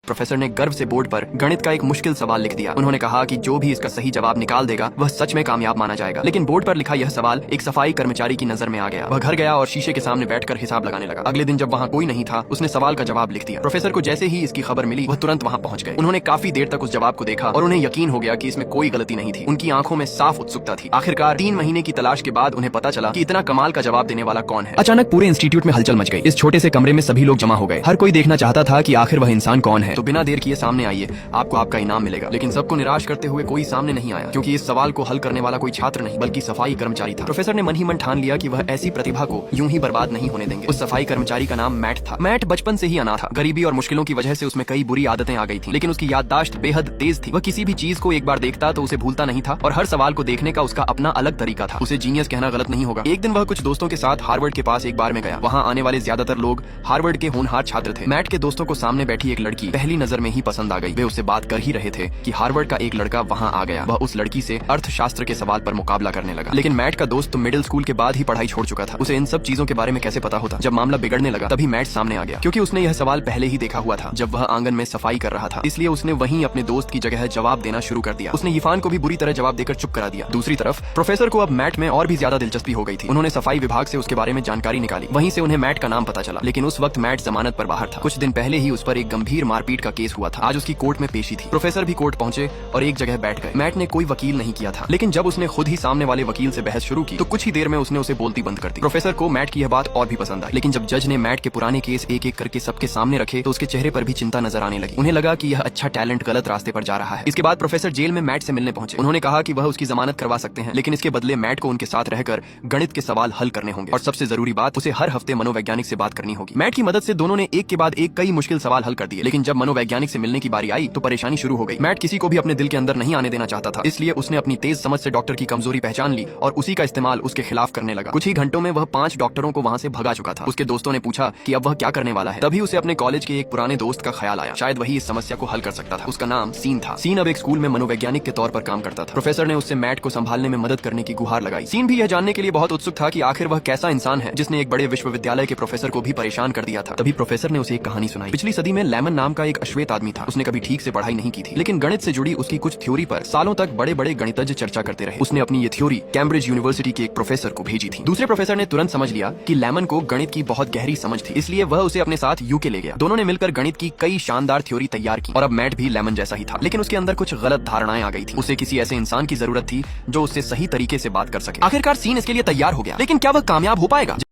Professor ने गर्व से बोर्ड पर गणित का एक मुश्किल सवाल लिख दिया। उन्होंने कहा कि जो भी इसका सही जवाब निकाल देगा वह सच में कामयाब माना जाएगा। लेकिन बोर्ड पर लिखा यह सवाल एक सफाई कर्मचारी की नजर में आ गया। वह घर गया और शीशे के सामने बैठकर हिसाब लगाने लगा। अगले दिन जब वहाँ कोई नहीं था, उसने सवाल का जवाब लिख दिया। प्रोफेसर को जैसे ही इसकी खबर मिली, वह तुरंत वहाँ पहुंच गए। उन्होंने काफी देर तक उस जवाब को देखा और उन्हें यकीन हो गया कि इसमें कोई गलती नहीं थी। उनकी आंखों में साफ उत्सुकता थी। आखिरकार 3 महीने की तलाश के बाद उन्हें पता चला कि इतना कमाल का जवाब देने वाला कौन है। अचानक पूरे इंस्टीट्यूट में हलचल मच गई। इस छोटे से कमरे में सभी लोग जमा हो गए। हर कोई देखना चाहता था कि आखिर वह इंसान कौन है। तो बिना देर किए सामने आइए, आपको आपका इनाम मिलेगा। लेकिन सबको निराश करते हुए कोई सामने नहीं आया, क्योंकि इस सवाल को हल करने वाला कोई छात्र नहीं बल्कि सफाई कर्मचारी था। प्रोफेसर ने मन ही मन ठान लिया कि वह ऐसी प्रतिभा को यूं ही बर्बाद नहीं होने देंगे। उस सफाई कर्मचारी का नाम मैट था। मैट बचपन से ही अनाथ था। गरीबी और मुश्किलों की वजह से उसमें कई बुरी आदतें आ गई थी, लेकिन उसकी याददाश्त बेहद तेज थी। वह किसी भी चीज को एक बार देखता तो उसे भूलता नहीं था और हर सवाल को देखने का उसका अपना अलग तरीका था। उसे जीनियस कहना गलत नहीं होगा। एक दिन वह कुछ दोस्तों के साथ हार्वर्ड के पास एक बार में गया। वहाँ आने वाले ज्यादातर लोग हार्वर्ड के होनहार छात्र थे। मैट के दोस्तों को सामने बैठी एक लड़की पहली नजर में ही पसंद आ गई। वे उससे बात कर ही रहे थे कि हार्वर्ड का एक लड़का वहाँ आ गया। वह उस लड़की से अर्थशास्त्र के सवाल पर मुकाबला करने लगा। लेकिन मैट का दोस्त तो मिडिल स्कूल के बाद ही पढ़ाई छोड़ चुका था। उसे इन सब चीजों के बारे में कैसे पता होता। जब मामला बिगड़ने लगा तभी मैट सामने आ गया, क्योंकि उसने यह सवाल पहले ही देखा हुआ था जब वह आंगन में सफाई कर रहा था। इसलिए उसने वहीं अपने दोस्त की जगह जवाब देना शुरू कर दिया। उसने यिफान को भी बुरी तरह जवाब देकर चुप करा दिया। दूसरी तरफ प्रोफेसर को अब मैट में और भी ज्यादा दिलचस्पी हो गई थी। उन्होंने सफाई विभाग से उसके बारे में जानकारी निकाली। वहीं से उन्हें मैट का नाम पता चला। लेकिन उस वक्त मैट जमानत पर बाहर था। कुछ दिन पहले ही उस पर एक गंभीर मारपीट का केस हुआ था। आज उसकी कोर्ट में पेशी थी। प्रोफेसर भी कोर्ट पहुंचे और एक जगह बैठ गए। मैट ने कोई वकील नहीं किया था, लेकिन जब उसने खुद ही सामने वाले वकील से बहस शुरू की तो कुछ ही देर में उसने उसे बोलती बंद कर दी। प्रोफेसर को मैट की यह बात और भी पसंद आई। लेकिन जब जज ने मैट के पुराने केस एक एक करके सबके सामने रखे तो उसके चेहरे पर भी चिंता नजर आने लगी। उन्हें लगा कि यह अच्छा टैलेंट गलत रास्ते पर जा रहा है। इसके बाद प्रोफेसर जेल में मैट से मिलने पहुंचे। उन्होंने कहा कि वह उसकी जमानत करवा सकते हैं, लेकिन इसके बदले मैट को उनके साथ रहकर गणित के सवाल हल करने होंगे। और सबसे जरूरी बात, उसे हर हफ्ते मनोवैज्ञानिक से बात करनी होगी। मैट की मदद से दोनों ने एक के बाद एक कई मुश्किल सवाल हल कर दिए। लेकिन जब मनोवैज्ञानिक से मिलने की बारी आई तो परेशानी शुरू हो गई। मैट किसी को भी अपने दिल के अंदर नहीं आने देना चाहता था, इसलिए उसने अपनी तेज समझ से डॉक्टर की कमजोरी पहचान ली और उसी का इस्तेमाल उसके खिलाफ करने लगा। कुछ ही घंटों में वह 5 डॉक्टरों को वहाँ से भगा चुका था। उसके दोस्तों ने पूछा कि अब वह क्या करने वाला है। तभी उसे अपने कॉलेज के एक पुराने दोस्त का ख्याल आया। शायद वही इस समस्या को हल कर सकता था। उसका नाम सीन था। सीन अब एक स्कूल में मनोवैज्ञानिक के तौर पर काम करता था। प्रोफेसर ने उससे मैट को संभालने में मदद करने की गुहार लगाई। सीन भी यह जानने के लिए बहुत उत्सुक था कि आखिर वह कैसा इंसान है जिसने एक बड़े विश्वविद्यालय के प्रोफेसर को भी परेशान कर दिया था। तभी प्रोफेसर ने उसे एक कहानी सुनाई। पिछली सदी में लेमन नाम का एक अश्वेत आदमी था। उसने कभी ठीक से पढ़ाई नहीं की थी, लेकिन गणित से जुड़ी उसकी कुछ थ्योरी पर सालों तक बड़े बड़े गणितज्ञ चर्चा करते रहे। उसने अपनी ये थ्योरी कैम्ब्रिज यूनिवर्सिटी के एक प्रोफेसर को भेजी थी। दूसरे प्रोफेसर ने तुरंत समझ लिया कि लेमन को गणित की बहुत गहरी समझ थी, इसलिए वह उसे अपने साथ यूके ले गया। दोनों ने मिलकर गणित की कई शानदार थ्योरी तैयार की और अब मैट भी लेमन जैसा ही था, लेकिन उसके अंदर कुछ गलत धारणाएं आ गई थी। उसे किसी ऐसे इंसान की जरूरत थी जो उससे सही तरीके से बात कर सके। आखिरकार सीन इसके लिए तैयार हो गया, लेकिन क्या वह कामयाब हो पाएगा?